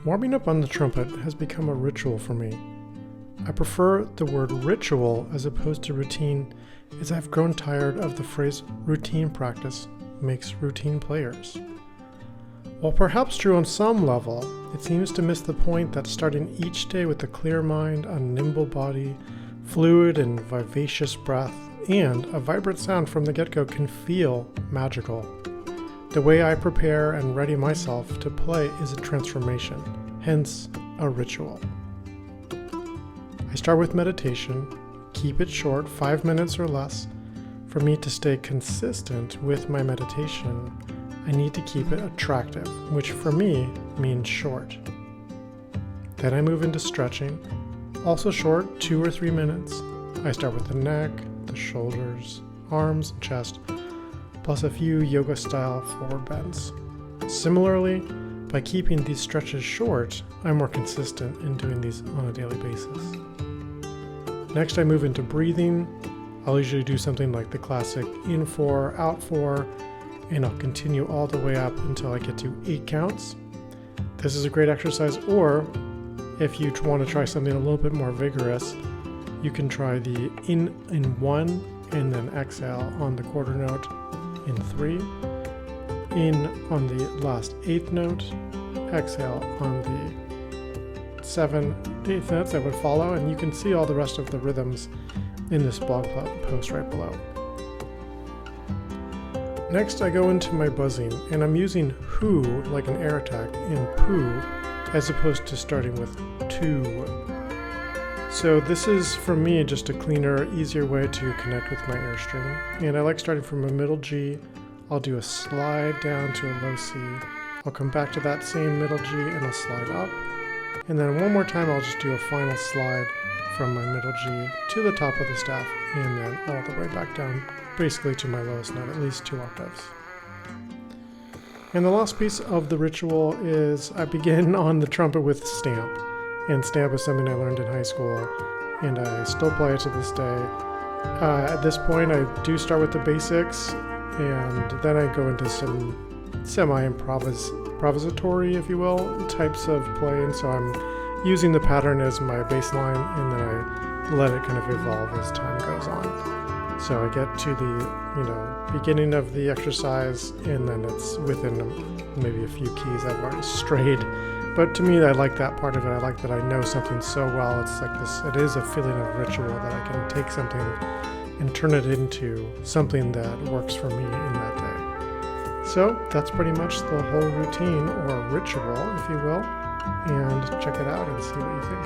Warming up on the trumpet has become a ritual for me. I prefer the word ritual as opposed to routine, as I've grown tired of the phrase routine practice makes routine players. While perhaps true on some level, it seems to miss the point that starting each day with a clear mind, a nimble body, fluid and vivacious breath, and a vibrant sound from the get-go can feel magical. The way I prepare and ready myself to play is a transformation, hence a ritual. I start with meditation, keep it short, 5 minutes or less. For me to stay consistent with my meditation, I need to keep it attractive, which for me means short. Then I move into stretching, also short, 2 or 3 minutes. I start with the neck, the shoulders, arms, and chest, plus a few yoga-style forward bends. Similarly, by keeping these stretches short, I'm more consistent in doing these on a daily basis. Next, I move into breathing. I'll usually do something like the classic in 4, out 4, and I'll continue all the way up until I get to 8 counts. This is a great exercise, or if you want to try something a little bit more vigorous, you can try the in 1 and then exhale on the quarter note in 3, in on the last 8th note, exhale on the 7th, 8th notes that would follow, and you can see all the rest of the rhythms in this blog post right below. Next, I go into my buzzing, and I'm using who like an air attack in poo, as opposed to starting with to. So this is, for me, just a cleaner, easier way to connect with my airstream. And I like starting from a middle G. I'll do a slide down to a low C. I'll come back to that same middle G and I'll slide up. And then one more time, I'll just do a final slide from my middle G to the top of the staff, and then all the way back down, basically to my lowest note, at least 2 octaves. And the last piece of the ritual is I begin on the trumpet with stamp. And stamp is something I learned in high school, and I still play it to this day. At this point, I do start with the basics, and then I go into some semi-improvisatory, if you will, types of play. And so I'm using the pattern as my baseline, and then I let it kind of evolve as time goes on. So I get to the, beginning of the exercise, and then it's within maybe a few keys I've already strayed. But to me, I like that part of it. I like that I know something so well. It's like this, it is a feeling of ritual that I can take something and turn it into something that works for me in that day. So that's pretty much the whole routine, or ritual, if you will. And check it out and see what you think.